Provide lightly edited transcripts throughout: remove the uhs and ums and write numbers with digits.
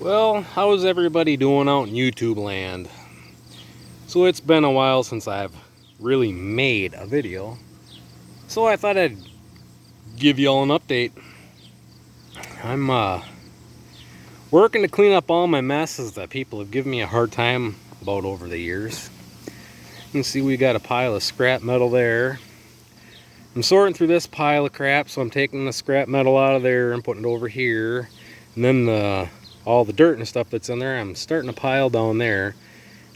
Well, how's everybody doing out in YouTube land? So it's been a while since I've really made a video. So I thought I'd give y'all an update. I'm working to clean up all my messes that people have given me a hard time about over the years. You can see we got a pile of scrap metal there. I'm sorting through this pile of crap, so I'm taking the scrap metal out of there and putting it over here. And then all the dirt and stuff that's in there, I'm starting to pile down there.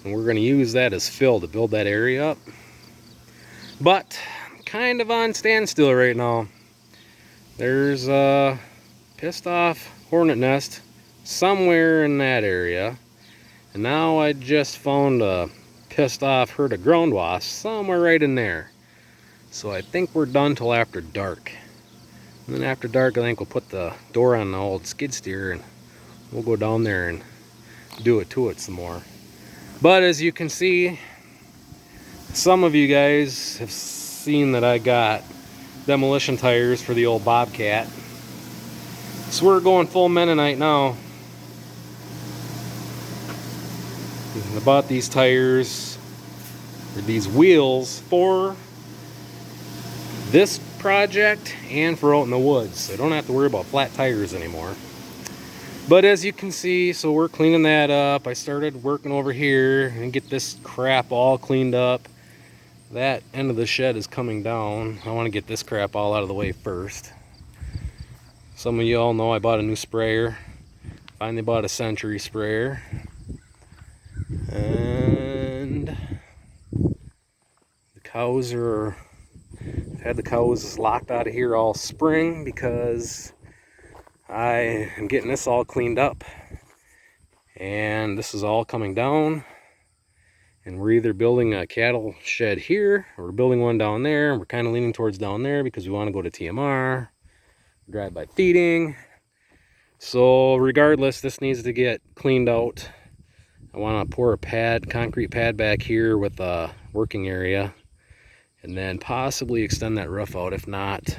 And we're going to use that as fill to build that area up. But I'm kind of on standstill right now. There's a pissed off hornet nest somewhere in that area. And now I just found a pissed off herd of ground wasps somewhere right in there. So I think we're done till after dark. And then after dark I think we'll put the door on the old skid steer and we'll go down there and do it to it some more. But as you can see, some of you guys have seen that I got demolition tires for the old Bobcat. So we're going full Mennonite now. I bought these tires, or these wheels, for this project and for out in the woods. So I don't have to worry about flat tires anymore. But as you can see, so we're cleaning that up. I started working over here and get this crap all cleaned up. That end of the shed is coming down. I want to get this crap all out of the way first. Some of you all know I bought a new sprayer. Finally bought a Century sprayer. And the cows are... I've had the cows locked out of here all spring because I am getting this all cleaned up, and this is all coming down, and we're either building a cattle shed here or we're building one down there. We're kind of leaning towards down there because we want to go to TMR, drive by feeding. So regardless, this needs to get cleaned out. I want to pour a concrete pad back here with a working area, and then possibly extend that roof out. If not,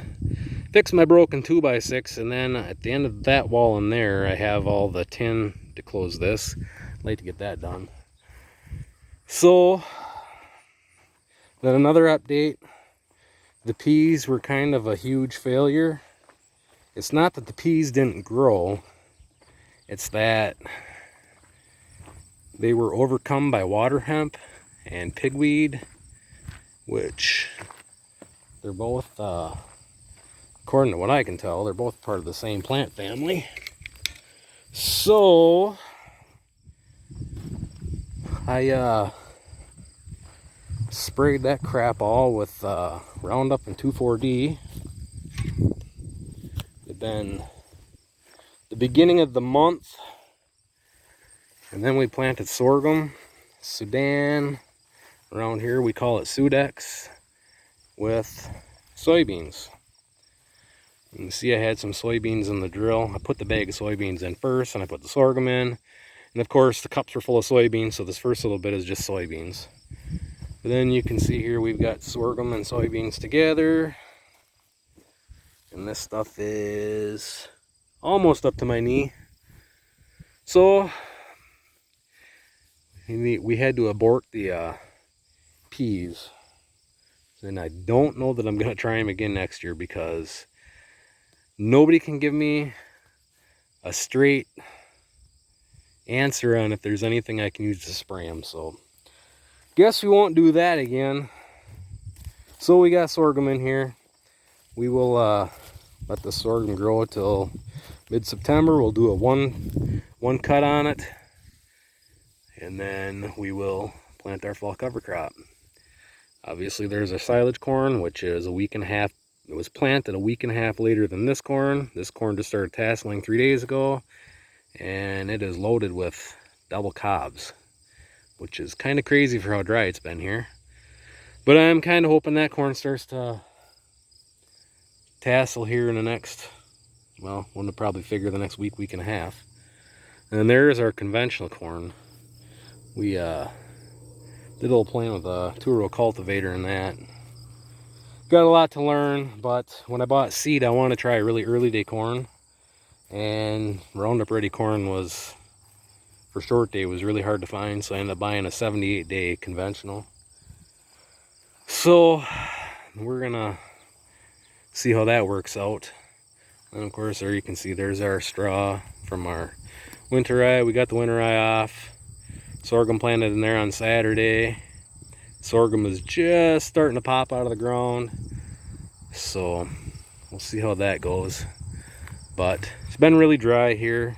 fix my broken 2x6, and then at the end of that wall in there I have all the tin to close this. I'd like to get that done. So then another update, the peas were kind of a huge failure. It's not that the peas didn't grow, it's that they were overcome by water hemp and pigweed, which they're both according to what I can tell, they're both part of the same plant family. So I sprayed that crap all with Roundup and 2,4-D. It'd been the beginning of the month, and then we planted sorghum, Sudan. Around here we call it Sudex, with soybeans. You can see I had some soybeans in the drill. I put the bag of soybeans in first, and I put the sorghum in. And of course, the cups were full of soybeans, so this first little bit is just soybeans. But then you can see here we've got sorghum and soybeans together. And this stuff is almost up to my knee. So, we had to abort the peas. And I don't know that I'm going to try them again next year because nobody can give me a straight answer on if there's anything I can use to spray them. So guess we won't do that again. So we got sorghum in here. We will let the sorghum grow till mid-September. We'll do a one cut on it, and then we will plant our fall cover crop. Obviously there's our silage corn, which is a week and a half. It was planted a week and a half later than this corn. This corn just started tasseling 3 days ago, and it is loaded with double cobs, which is kind of crazy for how dry it's been here. But I'm kind of hoping that corn starts to tassel here in the next, well, we'll probably figure the next week, week and a half. And there's our conventional corn. We did a little plant with a 2-row cultivator in that. Got a lot to learn, but when I bought seed, I wanted to try really early day corn, and Roundup Ready corn was for short day was really hard to find, so I ended up buying a 78-day conventional. So we're gonna see how that works out. And of course, there you can see there's our straw from our winter rye. We got the winter rye off. Sorghum planted in there on Saturday. Sorghum is just starting to pop out of the ground, so we'll see how that goes. But it's been really dry here.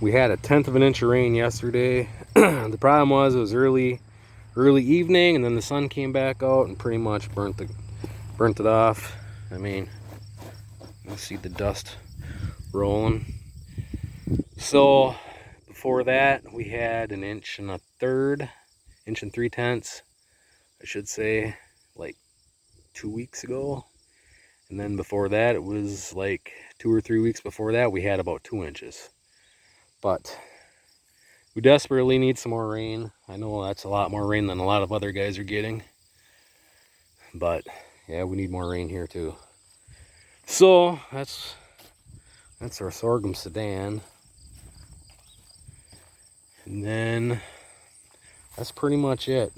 We had a 1/10 of an inch of rain yesterday. The problem was it was early evening, and then the sun came back out and pretty much burnt it off. I mean, you see the dust rolling. So before that, we had 1 1/3 inch, 1 3/10, I should say, like 2 weeks ago. And then before that, it was like 2 or 3 weeks before that, we had about 2 inches. But we desperately need some more rain. I know that's a lot more rain than a lot of other guys are getting. But yeah, we need more rain here too. So that's our sorghum sedan. And then that's pretty much it.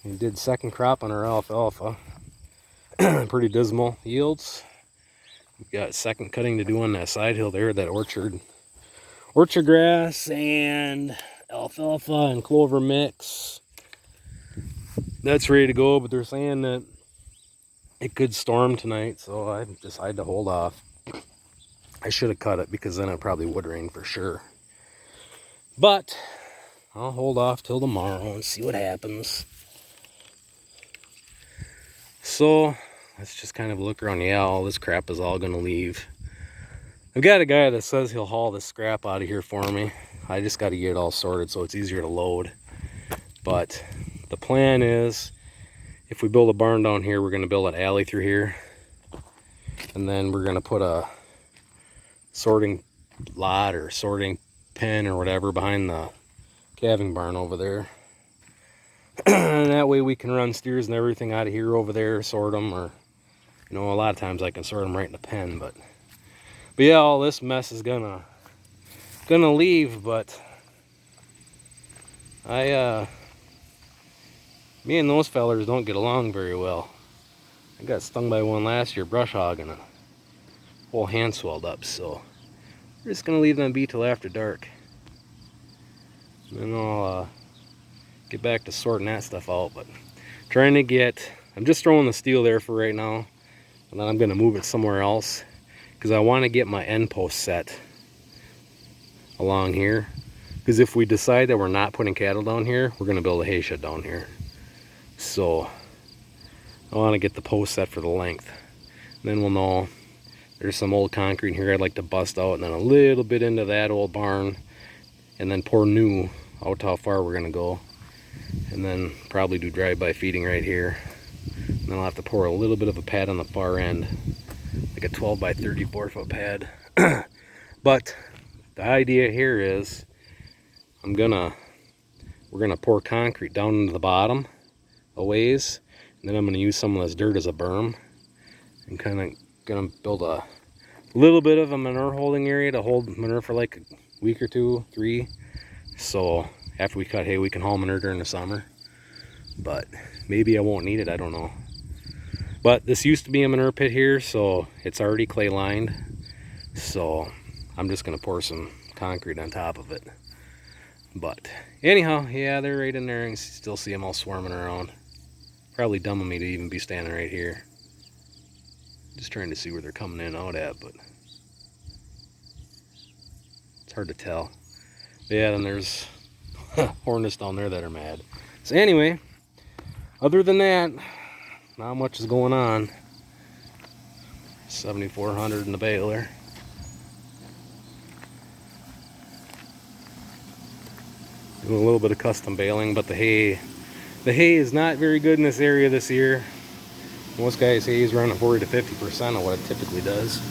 We did second crop on our alfalfa. Pretty dismal yields. We've got second cutting to do on that side hill there, that orchard grass and alfalfa and clover mix. That's ready to go, but they're saying that it could storm tonight, so I decided to hold off. I should have cut it because then it probably would rain for sure. But I'll hold off till tomorrow and see what happens. So let's just kind of look around. Yeah, all this crap is all gonna leave. I've got a guy that says he'll haul this scrap out of here for me. I just got to get it all sorted so it's easier to load. But the plan is, if we build a barn down here, we're going to build an alley through here. And then we're going to put a sorting lot or sorting pen or whatever behind the calving barn over there. And that way we can run steers and everything out of here over there, sort them, or, you know, a lot of times I can sort them right in the pen, but yeah, all this mess is gonna leave. But me and those fellers don't get along very well. I got stung by one last year, brush hogging, and a whole hand swelled up. So we're just gonna leave them be till after dark, and then I'll get back to sorting that stuff out. But I'm just throwing the steel there for right now, and then I'm gonna move it somewhere else, because I want to get my end post set along here. Because if we decide that we're not putting cattle down here, we're going to build a hay shed down here. So I want to get the post set for the length. And then we'll know there's some old concrete here I'd like to bust out, and then a little bit into that old barn, and then pour new out to how far we're going to go. And then probably do drive-by feeding right here. And then I'll have to pour a little bit of a pad on the far end, like a 12 by 34 foot pad. But the idea here is we're gonna pour concrete down into the bottom a ways, and then I'm gonna use some of this dirt as a berm, and kind of gonna build a little bit of a manure holding area to hold manure for like a week or 2, 3. So after we cut hay, we can haul manure during the summer. But maybe I won't need it, I don't know. But this used to be a manure pit here, so it's already clay lined. So I'm just gonna pour some concrete on top of it. But anyhow, yeah, they're right in there. You can still see them all swarming around. Probably dumb of me to even be standing right here. Just trying to see where they're coming in and out at, but it's hard to tell. But yeah, then there's hornets down there that are mad. So anyway, other than that, not much is going on. 7,400 in the baler. Doing a little bit of custom baling, but the hay is not very good in this area this year. Most guys' hay is running 40 to 50% of what it typically does.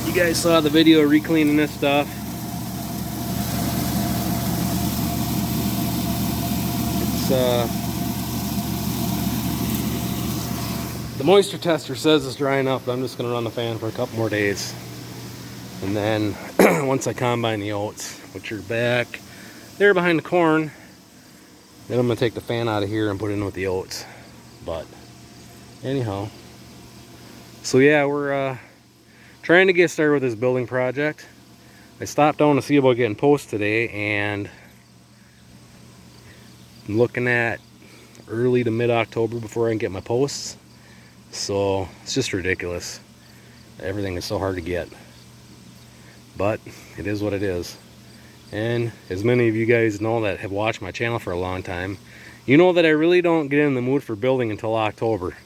You guys saw the video of recleaning this stuff. It's the moisture tester says it's drying up, but I'm just going to run the fan for a couple more days. And then once I combine the oats, which are back there behind the corn, then I'm going to take the fan out of here and put it in with the oats. But anyhow, so yeah, we're trying to get started with this building project. I stopped down to see about getting posts today, and I'm looking at early to mid-October before I can get my posts. So it's just ridiculous. Everything is so hard to get. But it is what it is. And as many of you guys know that have watched my channel for a long time, you know that I really don't get in the mood for building until October.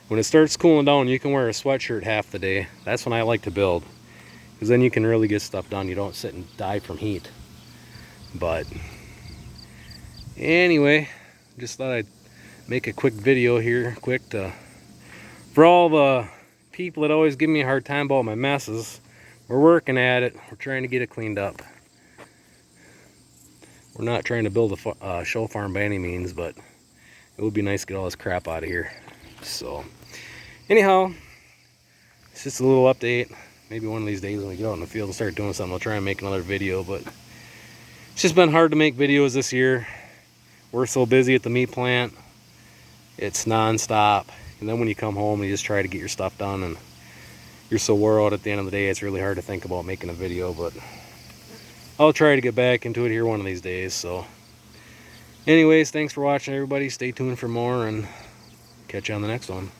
When it starts cooling down, you can wear a sweatshirt half the day. That's when I like to build, because then you can really get stuff done. You don't sit and die from heat. But anyway, just thought I'd make a quick video here, for all the people that always give me a hard time about my messes. We're working at it. We're trying to get it cleaned up. We're not trying to build a show farm by any means, but it would be nice to get all this crap out of here. So anyhow, it's just a little update. Maybe one of these days when we get out in the field and start doing something, I'll try and make another video. But it's just been hard to make videos this year. We're so busy at the meat plant. It's non-stop. And then when you come home, you just try to get your stuff done, and you're so wore out at the end of the day, it's really hard to think about making a video. But I'll try to get back into it here one of these days. So anyways, thanks for watching, everybody. Stay tuned for more, and catch you on the next one.